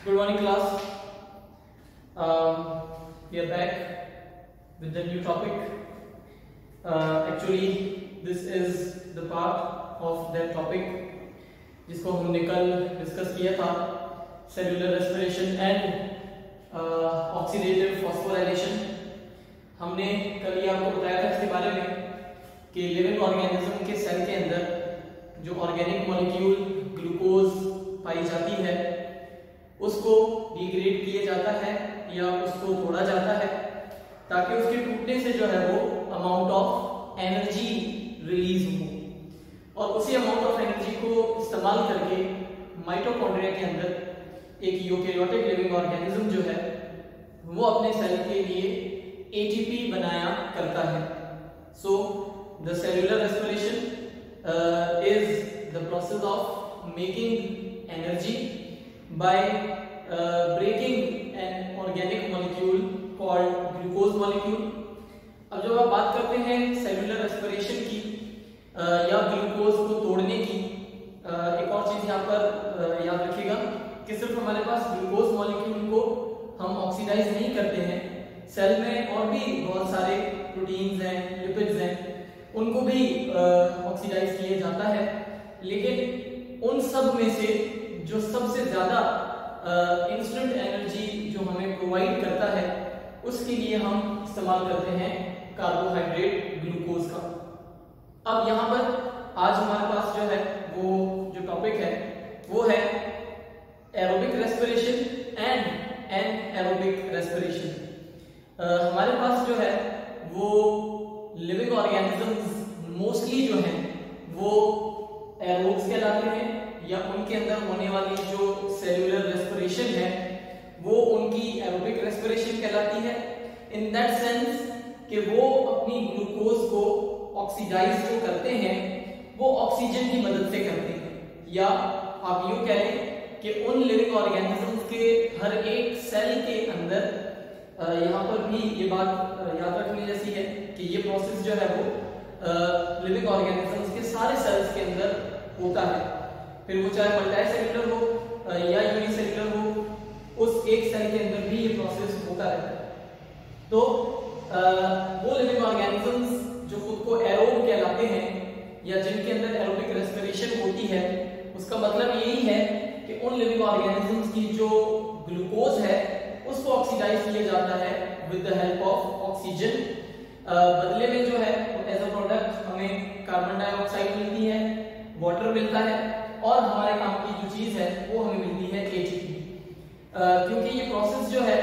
Good morning, class. We are back with the new topic. Actually, this is the part of that topic जिसको हमने कल discuss किया था, cellular respiration and oxidative phosphorylation. हमने कल ये आपको बताया था इसके बारे में कि लिविंग ऑर्गेनिज्म के सेल के अंदर जो ऑर्गेनिक मॉलिक्यूल ग्लूकोज पाई जाती है उसको डिग्रेड किया जाता है या उसको तोड़ा जाता है ताकि उसके टूटने से जो है वो अमाउंट ऑफ एनर्जी रिलीज हो, और उसी अमाउंट ऑफ एनर्जी को इस्तेमाल करके माइटोकॉन्ड्रिया के अंदर एक यूकेरियोटिक लिविंग ऑर्गेनिज्म जो है वो अपने सेल के लिए एटीपी बनाया करता है। So the cellular respiration is the process of making energy by breaking an organic molecule called glucose molecule। अब जब आप बात करते हैं सेलुलर रेस्पिरेशन की या ग्लूकोज को तोड़ने की, एक और चीज यहाँ पर याद रखिएगा कि सिर्फ हमारे पास ग्लूकोज मॉलिक्यूल को हम ऑक्सीडाइज नहीं करते हैं, सेल में और भी बहुत सारे प्रोटीन्स हैं, लिपिड्स हैं, उनको भी ऑक्सीडाइज किया जाता है। लेकिन उन सब में से जो सबसे ज्यादा इंस्टेंट एनर्जी जो हमें प्रोवाइड करता है उसके लिए हम इस्तेमाल करते हैं कार्बोहाइड्रेट ग्लूकोज का। अब यहाँ पर आज हमारे पास जो है वो जो टॉपिक है वो है aerobic respiration and anaerobic respiration. हमारे पास जो है वो लिविंग ऑर्गेनिजम्स मोस्टली जो हैं वो एरोब्स कहलाते हैं, या उनके अंदर होने वाली जो सेलुलर रेस्पिरेशन है वो उनकी एरोबिक रेस्पिरेशन कहलाती है। इन दैट सेंस कि वो अपनी ग्लूकोज को ऑक्सीडाइज जो करते हैं वो ऑक्सीजन की मदद से करते हैं, या आप यूं कह लें कि उन लिविंग ऑर्गेनिजम्स के हर एक सेल के अंदर यहाँ पर भी ये बात याद रखने जैसी है कि ये प्रोसेस जो है वो लिविंग ऑर्गेनिजम्स के सारे सेल्स के अंदर होता है, फिर वो चाहे मल्टी सेलुलर हो या यूनिसेलुलर हो, उस एक सेल के अंदर भी ये प्रोसेस होता रहता है। तो वो लिविंग ऑर्गेनिजम्स जो खुद को एरोब कहलाते हैं या जिनके अंदर एरोबिक रेस्पिरेशन होती है, उसका मतलब यही है कि उन लिविंग ऑर्गेनिजम्स की जो ग्लूकोज है उसको ऑक्सीडाइज किया जाता है with the help of oxygen. बदले में जो है एज अ प्रोडक्ट हमें कार्बन डाइऑक्साइड मिलती है, वाटर मिलता है, और हमारे काम की जो चीज है वो हमें मिलती है एटीपी। क्योंकि ये प्रोसेस जो है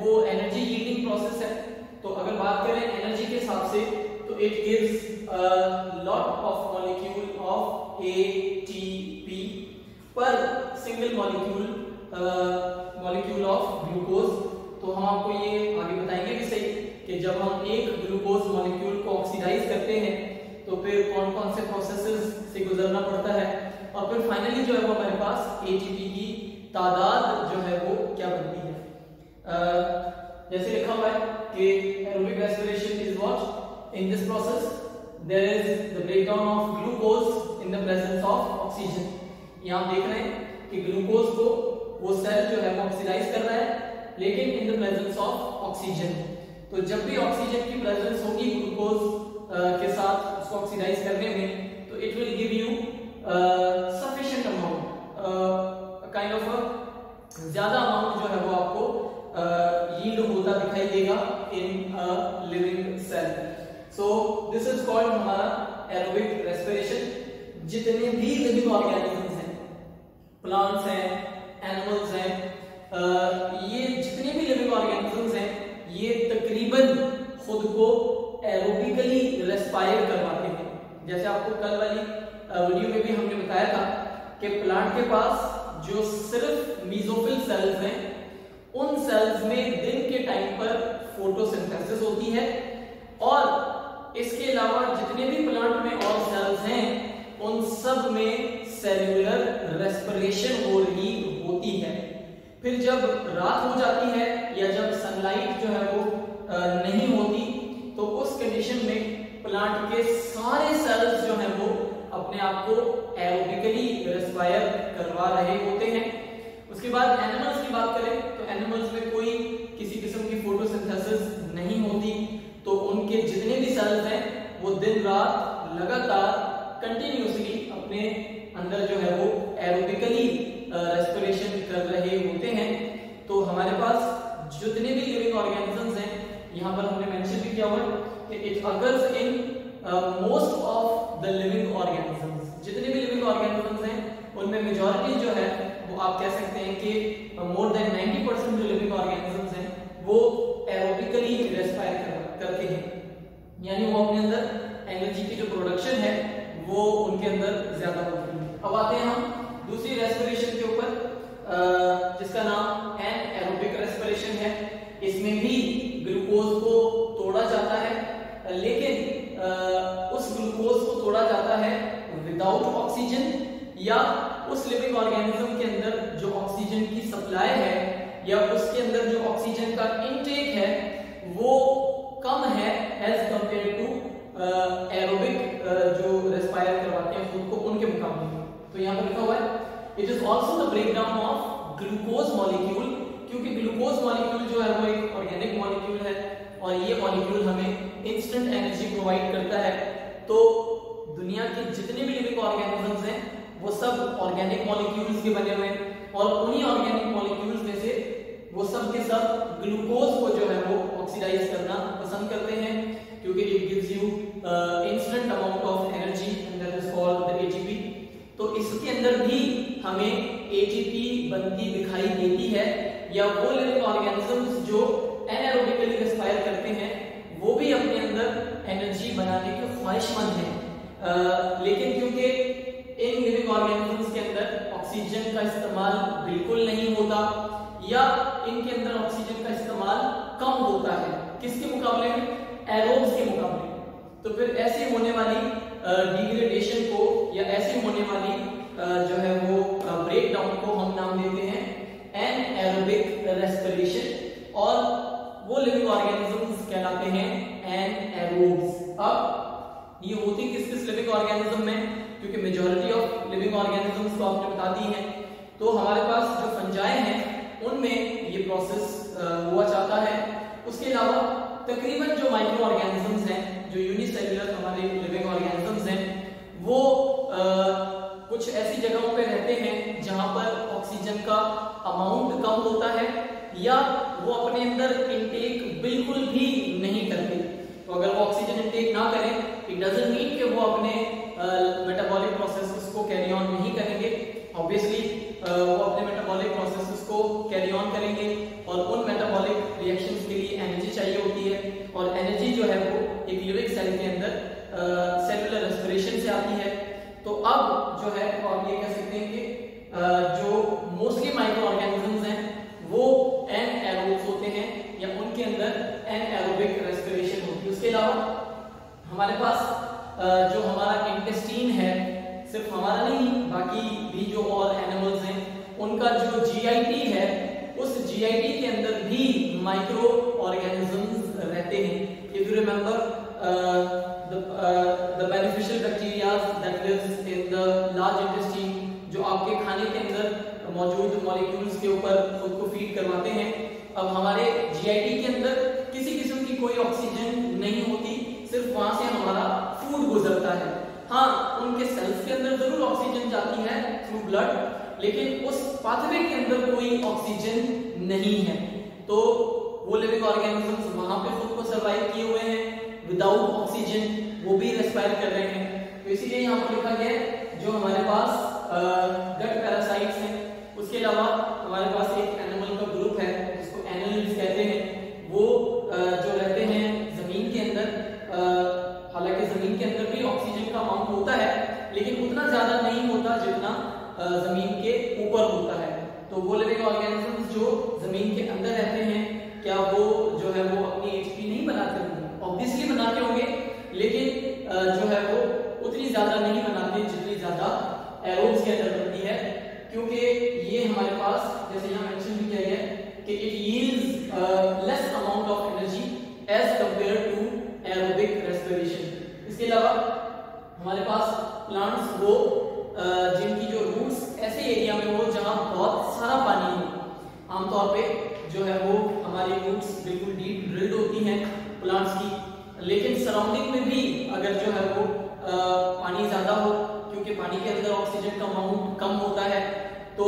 वो एनर्जी यील्डिंग प्रोसेस है, तो अगर बात करें एनर्जी के हिसाब से तो it gives lot of molecule of ATP पर सिंगल मॉलिक्यूल ऑफ ग्लूकोज। तो हम आपको ये आगे बताएंगे भी सही कि जब हम एक ग्लूकोज मॉलिक्यूल को ऑक्सीडाइज करते हैं तो फिर कौन कौन से प्रोसेसेस से गुजरना पड़ता है, और फिर फाइनली जो है वो हमारे पास एटीपी की तादाद जो है वो क्या बनती है। जैसे लिखा हुआ है कि aerobic respiration is what in this process there is the breakdown of glucose in the presence of oxygen. यहाँ आप देख रहे हैं कि ग्लूकोज को वो सेल जो है वो ऑक्सीडाइज कर रहा है लेकिन इन द प्रेजेंस ऑफ ऑक्सीजन। तो जब भी ऑक्सीजन की प्रेजेंस होगी ग्लूकोज के साथ उसको ऑक्सीडाइज करने में, तो it will give you sufficient amount, kind of a ज्यादा अमाउंट जो है वो आपको yield होता दिखाई देगा in a living cell. So this is called हमारा aerobic respiration। जितने भी living organisms हैं, plants हैं, animals हैं, ये जितने भी living organisms हैं ये तकरीबन खुद को एरोबिकली रेस्पायर करवाते हैं। जैसे आपको कल वाली वीडियो में भी हमने बताया था कि प्लांट के पास जो सिर्फ मीजोफिल सेल्स हैं उन सेल्स में दिन के टाइम पर फोटोसिंथेसिस होती है, और इसके अलावा जितने भी प्लांट में और सेल्स हैं उन सब में सेलुलर रेस्पिरेशन हो रही होती है। फिर जब रात हो जाती है या जब सनलाइट जो है वो नहीं होती तो उस कंडीशन में प्लांट के सारे सेल्स जो हैं वो अपने आप को एरोबिकली रेस्पायर करवा रहे होते हैं, उसके बाद एनिमल्स की बात करें तो एनिमल्स में कोई किसी किस्म की फोटोसिंथेसिस नहीं होती, तो उनके जितने भी सेल्स हैं वो दिन रात लगातार कंटिन्यूअसली अपने अंदर जो है वो एरोबिकली रेस्पिरेशन कर रहे होते हैं। तो हमारे पास जितने भी लिविंग ऑर्गेनिजम्स हैं, यहाँ पर हमने मेंशन भी किया हुआ कि it occurs in most of the living organisms. जितने भी लिविंग ऑर्गेनिजम्स हैं उनमें मेजॉरिटी जो है वो आप कह सकते हैं कि मोर देन 90% जो लिविंग ऑर्गेनिजम्स हैं वो एरोबिकली रेस्पायर करते हैं, यानी वो अपने अंदर एनर्जी की जो प्रोडक्शन है वो उनके अंदर ज्यादा होती है। अब आते हैं हम दूसरी रेस्पिरेशन के ऊपर, जिसका नाम एनाएरोबिक रेस्पिरेशन है। इसमें भी ग्लूकोज को तोड़ा जाता है, लेकिन उस ग्लूकोज को तोड़ा जाता है विदाउट ऑक्सीजन, या उस लिविंग ऑर्गेनिज्म के अंदर जो ऑक्सीजन की सप्लाई है या उसके अंदर जो ऑक्सीजन का इनटेक है वो कम है एज कंपेयर टू एरोबिक जो रेस्पायर करवाते हैं खुद को उनके मुकाबले में। तो यहाँ पर लिखा हुआ है it is also the breakdown of glucose molecule, क्योंकि ग्लूकोज मॉलिक्यूल जो है वो एक ऑर्गेनिक मॉलिक्यूल है और ये मॉलिक्यूल हमें इंस्टेंट एनर्जी प्रोवाइड करता है। तो दुनिया के जितने भी लिविंग ऑर्गेनिजम्स हैं वो सब ऑर्गेनिक मॉलिक्यूल्स के बने हुए हैं और उन्हीं ऑर्गेनिक मॉलिक्यूल्स में से वो सब के सब ग्लूकोज को जो है वो ऑक्सीडाइज करना पसंद करते हैं, क्योंकि it gives you instant amount of energy and that is called the ATP. तो इसके अंदर भी हमें एटीपी बनती दिखाई देती है, या वो लिविंग ऑर्गेनिजम्स जो एनाएरोबिकली रेस्पायर करते हैं वो भी अपने अंदर एनर्जी बनाने के ख्वाहिशमंद हैं, लेकिन क्योंकि इन लिविंग ऑर्गेनिजम्स के अंदर ऑक्सीजन का इस्तेमाल बिल्कुल नहीं होता या इनके अंदर ऑक्सीजन का इस्तेमाल कम होता है, किसके मुकाबले में? एरोब्स के मुकाबले में। तो फिर ऐसे होने वाली डिग्रेडेशन को या ऐसे होने वाली जो है वो ब्रेकडाउन को हम नाम देते हैं एनाएरोबिक रेस्पिरेशन, और वो लिविंग ऑर्गेनिजम्स कहलाते हैं एनाएरोब्स। अब ये होती किस लिविंग ऑर्गेनिज्म में, क्योंकि मेजॉरिटी ऑफ लिविंग ऑर्गेनिजम्स को आपने बता दी है, तो हमारे पास जो फंजाई हैं उनमें ये प्रोसेस हुआ चाहता है। उसके अलावा तकरीबन जो माइक्रो ऑर्गेनिजम्स हैं, जो यूनिसेल्युलर हमारे लिविंग ऑर्गेनिजम्स हैं, वो कुछ ऐसी जगहों पे रहते हैं जहां पर ऑक्सीजन का अमाउंट कम होता है या वो अपने अंदर इनटेक बिल्कुल भी नहीं करते। तो अगर वो ऑक्सीजन इनटेक ना करें, इट डजंट मीन कि वो अपने मेटाबॉलिक प्रोसेसेस को कैरी ऑन नहीं करेंगे। ऑब्वियसली वो अपने मेटाबॉलिक प्रोसेसेस को कैरी ऑन करेंगे और उन मेटाबॉलिक रिएक्शंस के लिए एनर्जी चाहिए होती है, और एनर्जी जो है वो एक लिविंग सेल के अंदर सेलुलर रेस्पिरेशन से आती है। तो अब जो है तो आप ये कह सकते हैं कि जो मोस्टली माइक्रो ऑर्गेनिजम्स हैं वो एनाएरोब्स होते हैं या उनके अंदर एनाएरोबिक रेस्पिरेशन होती है। उसके अलावा हमारे पास जो हमारा इंटेस्टाइन है, सिर्फ हमारा नहीं बाकी भी जो और एनिमल्स हैं उनका जो जीआईटी है, उस जीआईटी के अंदर भी माइक्रो ऑर्गेनिजम्स रहते हैं। If you remember the beneficial bacteria that lives in the large intestine, जो आपके खाने के अंदर मौजूद मॉलिक्यूल्स के ऊपर खुद को फीड करवाते हैं। अब हमारे जीआईटी के अंदर किसी किस्म की कोई ऑक्सीजन नहीं होती, सिर्फ वहां से हमारा फूड गुजरता है। हाँ, उनके सेल्स के अंदर जरूर ऑक्सीजन जाती है थ्रू ब्लड, लेकिन उस पाथवे के अंदर कोई ऑक्सीजन नहीं है। तो वो लिविंग ऑर्गेनिजम्स वहां पे खुद को सर्वाइव किए हुए हैं विदाउट ऑक्सीजन, वो भी रेस्पायर कर रहे हैं। तो इसीलिए यहाँ पर लिखा गया है जो हमारे पास गट पैरासाइट्स हैं, उसके अलावा हमारे पास एक एनिमल का ग्रुप है जिसको एनालिड्स कहते हैं, वो जो रहते हैं जमीन के अंदर। हालांकि जमीन के अंदर भी ऑक्सीजन का अमाउंट होता है, लेकिन उतना ज्यादा नहीं होता जितना जमीन के ऊपर होता है। तो वो लिविंग ऑर्गेनिजम्स जो जमीन के अंदर रहते हैं, क्या वो जो है वो अपनी एटीपी नहीं बनाते होंगे? ऑब्वियसली बनाते होंगे, लेकिन जो है वो उतनी ज्यादा नहीं बनाते जितनी ज्यादा एरोब्स के अंदर बनती है, क्योंकि ये हमारे पास जैसे यहाँ मेंशन भी किया गया है कि it yields less amount of energy as compare to aerobic respiration. इसके अलावा हमारे पास प्लांट्स वो जिनकी जो रूट्स ऐसे एरिया में हो जहां बहुत सारा पानी आमतौर पे जो है वो हमारी रूट्स बिल्कुल डीप ड्रिल्ड होती हैं प्लांट्स की, लेकिन सराउंडिंग में भी अगर जो है वो पानी ज्यादा हो, क्योंकि पानी के अंदर ऑक्सीजन का अमाउंट कम होता है, तो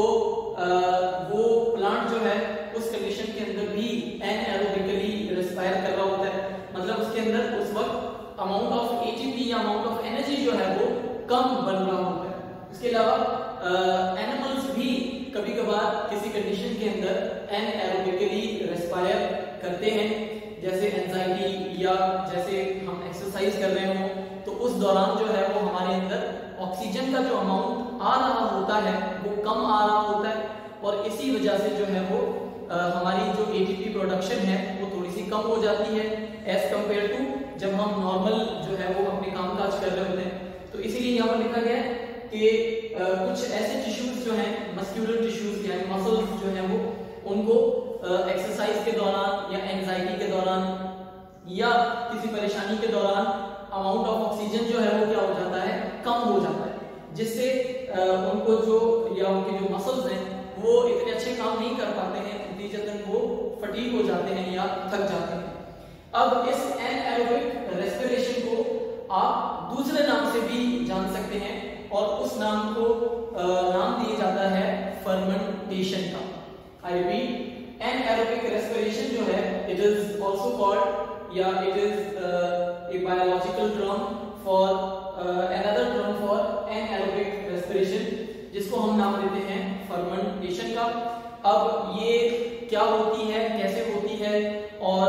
वो प्लांट जो है उस कंडीशन के अंदर भी एनएरोबिकली रेस्पायर कर रहा होता है, मतलब उसके अंदर उस वक्त अमाउंट ऑफ एटीपी या अमाउंट ऑफ एनर्जी जो है वो कम बन रहा होता है। इसके अलावा एनिमल्स भी कभी कभार किसी कंडीशन के अंदर एनएरोबिकली रेस्पायर करते हैं, जैसे एंजाइटी या जैसे हम एक्सरसाइज कर रहे हो, तो उस दौरान जो है वो हमारे अंदर ऑक्सीजन का जो अमाउंट आ रहा होता है वो कम आ रहा होता है, और इसी वजह से जो है वो हमारी जो एटीपी प्रोडक्शन है वो थोड़ी सी कम हो जाती है एज कंपेयर टू जब हम नॉर्मल जो है वो अपने काम काज कर रहे होते हैं। तो इसीलिए यहाँ पर लिखा गया है कि कुछ ऐसे टिश्यूज जो हैं, मस्कुलर टिश्यूज यानी मसल्स जो हैं वो उनको एक्सरसाइज के दौरान या एंजाइटी के दौरान या किसी परेशानी के दौरान अमाउंट ऑफ ऑक्सीजन जो है वो क्या हो जाता है, कम हो जाता है, जिससे उनको जो या उनके जो मसल्स हैं वो इतने अच्छे काम नहीं कर पाते हैं, नतीजतन वो फटीग हो जाते हैं या थक जाते हैं। अब इस एनएरोबिक रेस्पिरेशन को आप दूसरे नाम से भी जान सकते हैं, और उस नाम को नाम दिया जाता है फर्मेंटेशन का। आई रिपीट, एनएरोबिक रेस्पिरेशन जो है इट इज आल्सो कॉल्ड या it is a biological term for another term for anaerobic respiration, जिसको हम नाम देते हैं फर्मेंटेशन का। अब ये क्या होती है, कैसे होती है, और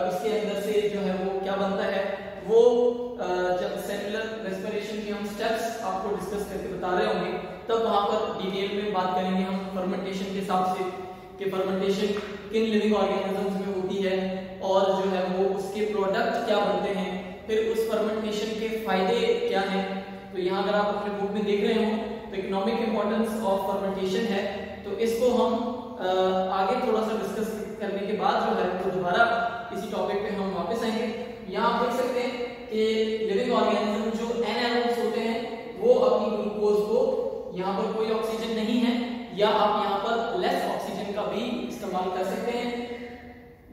इसके अंदर से जो है वो क्या बनता है, वो जब सेलुलर रेस्पिरेशन के हम स्टेप्स आपको डिस्कस करके बता रहे होंगे तब वहां पर डिटेल में बात करेंगे हम फर्मेंटेशन के हिसाब से कि फर्मेंटेशन किन लिविंग ऑर्गेनिजम्स में होती है और जो है वो उसके प्रोडक्ट क्या बनते हैं, फिर उस फर्मेंटेशन के फायदे क्या हैं। तो यहाँ अगर आप अपने बुक में देख रहे हो तो इकोनॉमिक इंपॉर्टेंस ऑफ फर्मेंटेशन है, तो इसको हम आगे थोड़ा सा डिस्कस करने के बाद जो है तो दोबारा इसी टॉपिक पे हम वापस आएंगे। यहाँ आप देख सकते हैं कि लिविंग ऑर्गेनिज्म जो एनारोब्स होते हैं वो अपनी ग्लूकोज को, यहाँ पर कोई ऑक्सीजन नहीं है या आप यहाँ पर लेस ऑक्सीजन का भी इस्तेमाल कर सकते हैं,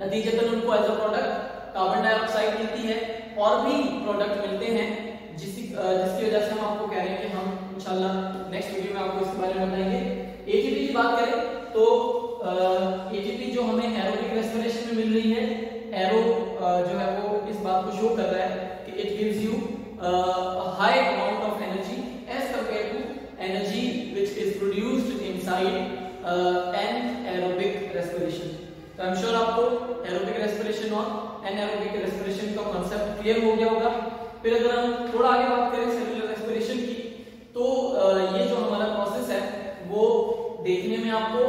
नतीजतन उनको as a product carbon dioxide मिलती है और भी प्रोडक्ट मिलते हैं, जिसकी वजह से हम आपको कह रहे हैं कि हम इंशाल्लाह नेक्स्ट वीडियो में आपको इसके बारे में बताएंगे। एटीपी की बात करें तो एटीपी जो हमें एरोबिक रेस्पिरेशन में मिल रही है, एरो जो है वो इस बात को शो कर रहा है कि it gives you high amount of energy as compare to energy which is produced inside anaerobic respiration. तो आई एम श्योर आपको एरोबिक रेस्पिरेशन और एनारोबिक रेस्पिरेशन का कांसेप्ट क्लियर हो गया होगा। फिर अगर हम थोड़ा आगे बात करें सेलुलर रेस्पिरेशन की, तो ये जो हमारा प्रोसेस है वो देखने में आपको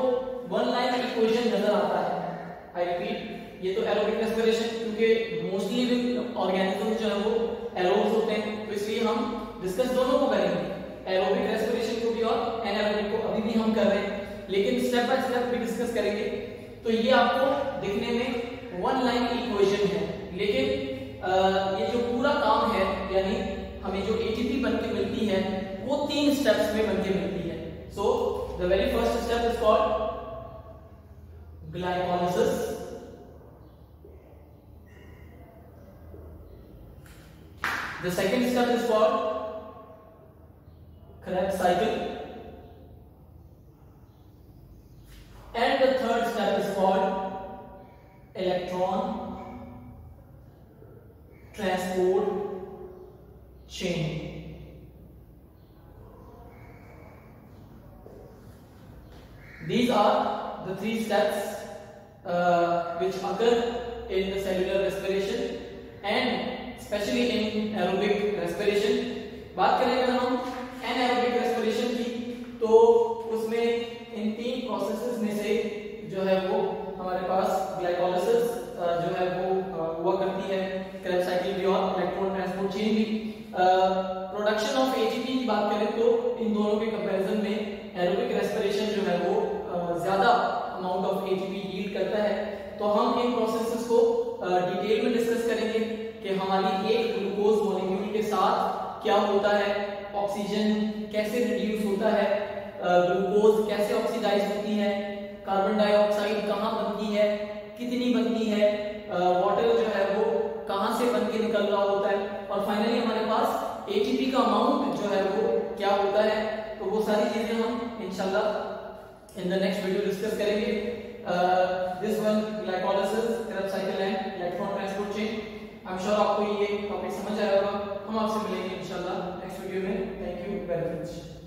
वन लाइन इक्वेशन नजर आता है। आई रिपीट, ये तो एरोबिक रेस्पिरेशन, क्योंकि मोस्टली लिविंग ऑर्गेनिजम्स जो है वो एरोब्स होते हैं, तो इसलिए हम डिस्कस दोनों को करेंगे, एरोबिक रेस्पिरेशन को भी और एनारोबिक को अभी भी हम कर रहे हैं, लेकिन स्टेप बाय स्टेप भी डिस्कस करेंगे। तो ये आपको दिखने में वन लाइन इक्वेशन है, लेकिन ये जो पूरा काम है यानी हमें जो एटीपी बनके मिलती है वो 3 स्टेप्स में बनके मिलती है। So the very first step is called glycolysis, the second step is called Krebs cycle, and the third step is called electron transport chain. These are the 3 steps which occur in the cellular respiration and especially in aerobic respiration. बात करें अगर हम anaerobic respiration की, तो उसमें इन 3 processes में से जो है वो हमारे पास ग्लाइकोलाइसिस जो है वो हुआ करती है, क्रेब्स साइकिल भी और इलेक्ट्रॉन ट्रांसपोर्ट चेन भी। प्रोडक्शन ऑफ एटीपी की बात करें तो इन दोनों के कंपैरिजन में एरोबिक रेस्पिरेशन जो है वो ज्यादा अमाउंट ऑफ एटीपी यील्ड करता है। तो हम इन प्रोसेसेस को डिटेल में डिस्कस करेंगे कि हमारी एक ग्लूकोज मॉलिक्यूल के साथ क्या होता है, ऑक्सीजन कैसे रिड्यूस होता है, ग्लूकोज कैसे ऑक्सीडाइज होती है, कार्बन डाइऑक्साइड कहाँ बनती है, कितनी बनती है, वाटर जो है वो कहाँ से बन के निकल रहा होता है, और फाइनली हमारे पास एटीपी का अमाउंट जो है वो क्या होता है। तो वो सारी चीजें हम इंशाल्लाह in the next video discuss करेंगे। This one glycolysis, Krebs cycle and electron transport chain. I am sure आपको ये टॉपिक समझ आया होगा। हम आपसे मिलेंगे इंशाल्लाह नेक्स्ट वीडियो में। Thank you very much.